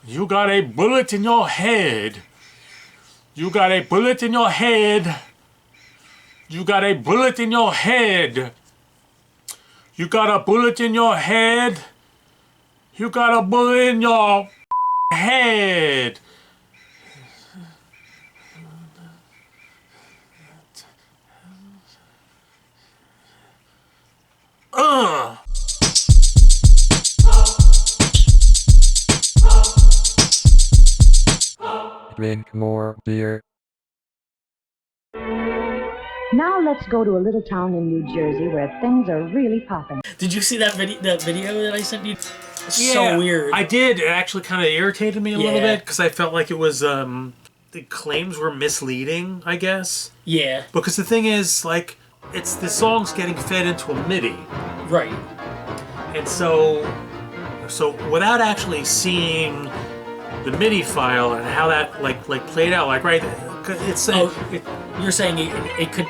You got a bullet in your head. You got a bullet in your head. You got a bullet in your head. You got a bullet in your head. You got a bullet in your head. Drink more beer. Now let's go to a little town in New Jersey where things are really popping. Did you see that video that I sent you? It's Yeah, so weird. I did. It actually kind of irritated me a little Yeah. bit because I felt like it was the claims were misleading, I guess. Yeah. Because the thing is, like, it's the song's getting fed into a MIDI, Right. and so without actually seeing the MIDI file and how that like played out, like right, it's You're saying it could,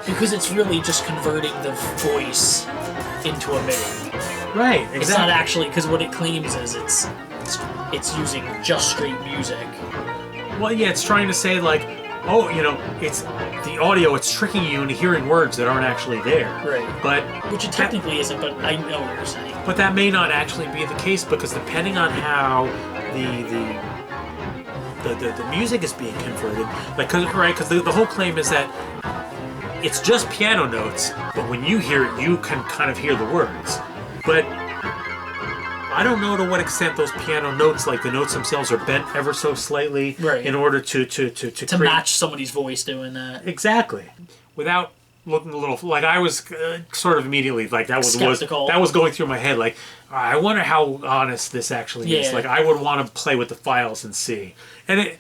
because it's really just converting the voice into a MIDI. right, exactly. It's not actually, because what it claims is it's using just straight music. Well, yeah, it's trying to say like, oh, it's the audio. It's tricking you into hearing words that aren't actually there. Right. But Which it technically isn't, but I know what you're saying. But that may not actually be the case because depending on how the music is being converted, like, because the whole claim is that it's just piano notes, but when you hear it, you can kind of hear the words. But I don't know to what extent those piano notes, like the notes themselves, are bent ever so slightly in order to match somebody's voice doing that. Exactly. Without looking a little like I was sort of immediately like that was Skeptical. that was going through my head, like I wonder how honest this actually is. Like I would want to play with the files and see. And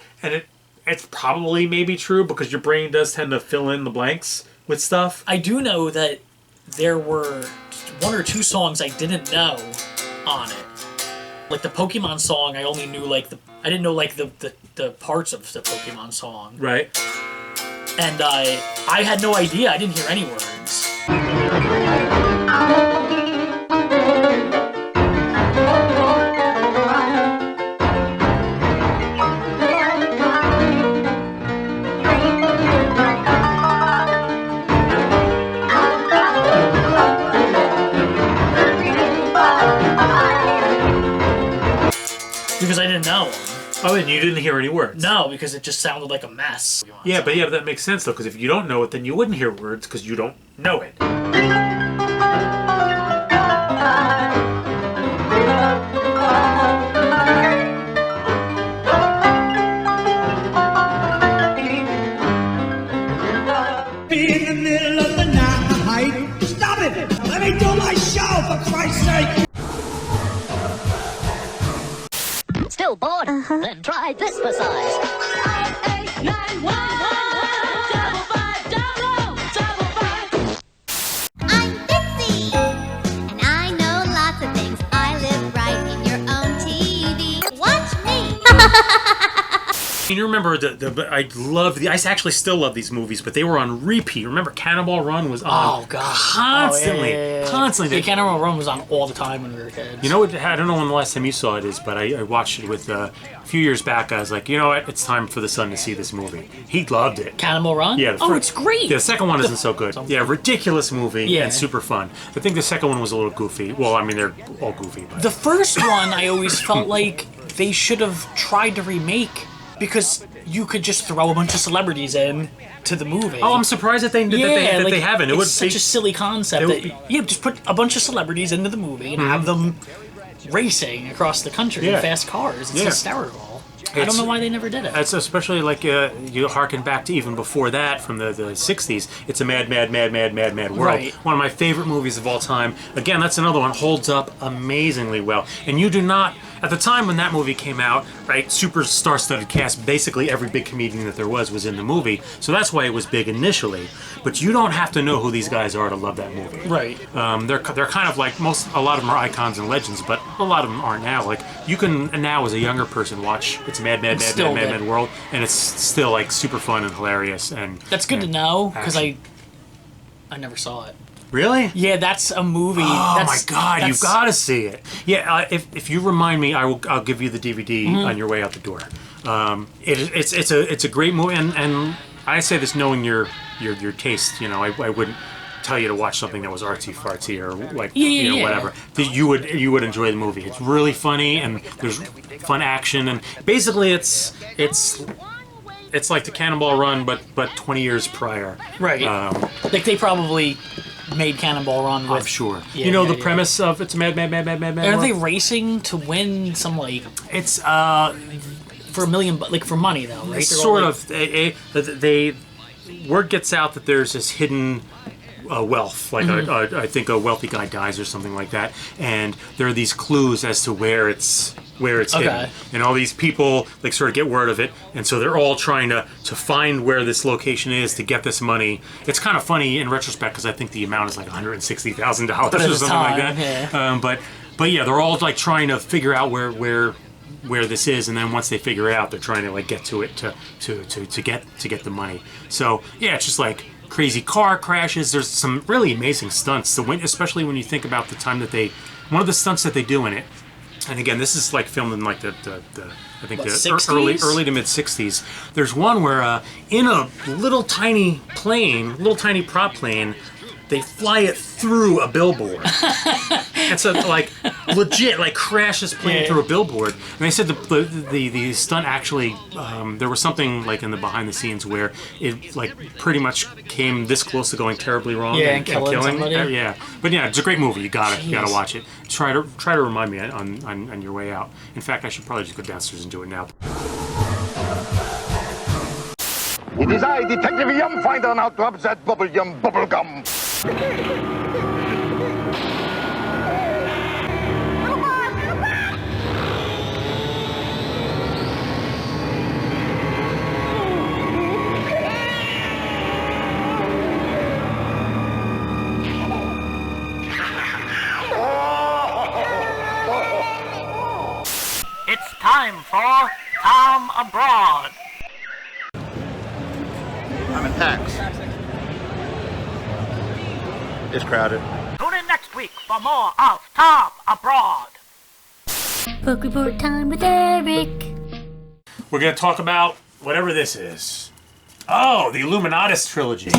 it's probably maybe true because your brain does tend to fill in the blanks with stuff. I do know that there were one or two songs I didn't know on it. Like the Pokemon song, I only knew I didn't know the parts of the Pokemon song. Right. And I had no idea. I didn't hear any words. Because I didn't know them. Oh, and you didn't hear any words? No, because it just sounded like a mess. Yeah, but that makes sense though, because if you don't know it, then you wouldn't hear words because you don't know it. Be in the middle of the night. Stop it! Let me do my show, for Christ's sake! Still bored? Then try this for size. 5891 I'm Bitsy, and I know lots of things. I live right in your own TV. Watch me. You remember I actually still love these movies, but they were on repeat. Remember Cannonball Run was on constantly. Yeah, Cannonball Run was on all the time when we were kids. You know what? I don't know when the last time you saw it is, but I watched it with a few years back. I was like, you know what? It's time for the son to see this movie. He loved it. Cannonball Run? Yeah. It's great. Yeah, the second one isn't so good. Yeah, ridiculous movie and super fun. I think the second one was a little goofy. Well, I mean, they're all goofy. But. The first one, I always felt like they should have tried to remake, because you could just throw a bunch of celebrities in to the movie. Oh, I'm surprised that they haven't. It's such a silly concept just put a bunch of celebrities into the movie and have them racing across the country in fast cars. It's hysterical. I don't know why they never did it. It's especially like you harken back to even before that from the 60s. It's a mad world. Right. One of my favorite movies of all time. Again, that's another one. Holds up amazingly well. And you do not, at the time when that movie came out, right, super star-studded cast, basically every big comedian that there was in the movie. So that's why it was big initially. But you don't have to know who these guys are to love that movie. Right. They're kind of like a lot of them are icons and legends, but a lot of them aren't now. Like you can now as a younger person watch It's a Mad World, and it's still like super fun and hilarious. And that's good to know, because I never saw it. Really? Yeah, that's a movie. Oh my God! You've got to see it. Yeah, if you remind me, I'll give you the DVD on your way out the door. It's a great movie, and I say this knowing your taste. You know, I wouldn't tell you to watch something that was artsy fartsy or like whatever. You would enjoy the movie. It's really funny and there's fun action, and basically it's like the Cannonball Run but 20 years prior. Right. Like they probably made Cannonball Run with... I'm sure. Yeah, you know the premise of it's a mad. Are they racing to win some like... It's for $1 million, like for money though, right? Sort of. They word gets out that there's this hidden wealth, like I think a wealthy guy dies or something like that, and there are these clues as to where it's hidden, and all these people like sort of get word of it, and so they're all trying to find where this location is to get this money. It's kind of funny in retrospect because I think the amount is like $160,000 or something like that. Yeah. But yeah, they're all like trying to figure out where this is, and then once they figure it out, they're trying to like get to it to get the money. So yeah, it's just like crazy car crashes. There's some really amazing stunts, especially when you think about the time that one of the stunts that they do in it. And again, this is like filmed in like the I think the 60s? early to mid 60s. There's one where in a little tiny prop plane, they fly it through a billboard. And so, like, legit, like, crashes plane through a billboard. And they said the stunt actually, there was something, like, in the behind the scenes where it, like, pretty much came this close to going terribly wrong. Yeah, and killing somebody. Yeah. But yeah, it's a great movie. You gotta watch it. Try to remind me on your way out. In fact, I should probably just go downstairs and do it now. It is I, Detective Yum Finder, now drops that bubble gum. It's time for Tom Abroad. I'm in tax. It's crowded. Tune in next week for more of Tom Abroad. Book report time with Eric. We're going to talk about whatever this is. Oh, the Illuminatus Trilogy.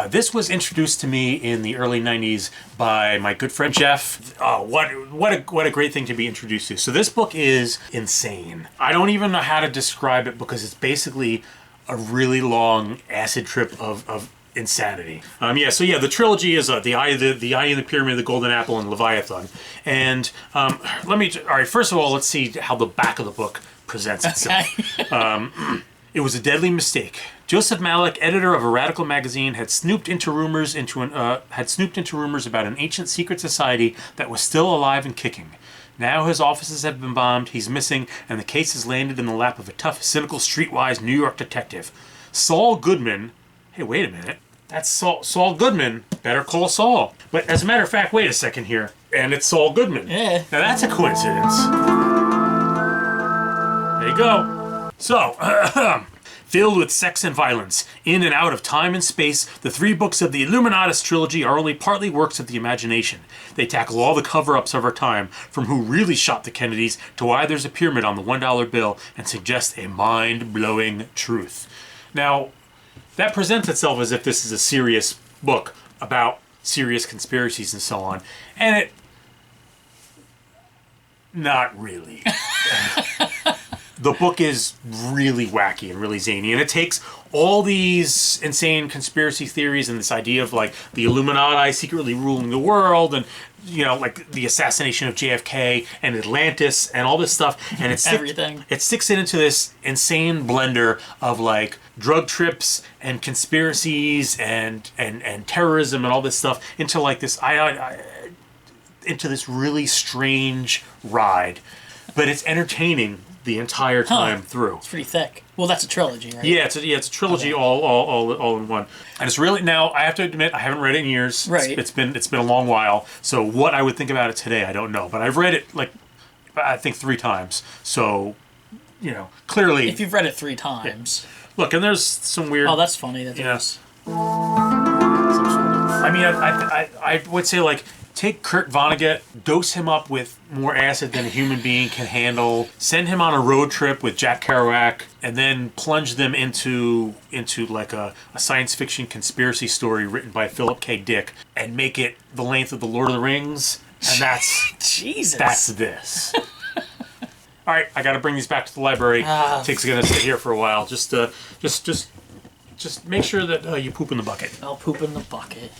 This was introduced to me in the early 90s by my good friend Jeff. Oh, what a great thing to be introduced to. So this book is insane. I don't even know how to describe it because it's basically a really long acid trip of insanity. The trilogy is the Eye in the Pyramid, the Golden Apple, and Leviathan. And all right, first of all, let's see how the back of the book presents itself. Okay. It was a deadly mistake. Joseph Malik, editor of a radical magazine, had snooped into rumors about an ancient secret society that was still alive and kicking. Now his offices have been bombed, he's missing, and the case has landed in the lap of a tough, cynical, streetwise New York detective. Saul Goodman. Hey, wait a minute. That's Saul Goodman. Better call Saul. But as a matter of fact, wait a second here. And it's Saul Goodman. Yeah. Now that's a coincidence. There you go. So, filled with sex and violence, in and out of time and space, the 3 books of the Illuminatus Trilogy are only partly works of the imagination. They tackle all the cover-ups of our time, from who really shot the Kennedys to why there's a pyramid on the $1 bill, and suggest a mind-blowing truth. Now, that presents itself as if this is a serious book about serious conspiracies and so on, and it... not really. The book is really wacky and really zany, and it takes all these insane conspiracy theories and this idea of like the Illuminati secretly ruling the world, and like the assassination of JFK and Atlantis and all this stuff, and it sticks it into this insane blender of like drug trips and conspiracies and terrorism and all this stuff into like this into this really strange ride, but it's entertaining the entire time through. It's pretty thick. Well, that's a trilogy, right? Yeah, it's a trilogy, all in one. And it's really, now I have to admit, I haven't read it in years. Right. It's been a long while. So what I would think about it today, I don't know. But I've read it like I think 3 times. So clearly. If you've read it 3 times. Yeah. Look, and there's some weird. Oh, that's funny. That there's some sort of. I mean, I would say, like, take Kurt Vonnegut, dose him up with more acid than a human being can handle, send him on a road trip with Jack Kerouac, and then plunge them into like a science fiction conspiracy story written by Philip K. Dick, and make it the length of the Lord of the Rings, and that's Jesus. That's this. All right, I got to bring these back to the library. Tig's gonna sit here for a while. Just make sure that you poop in the bucket. I'll poop in the bucket.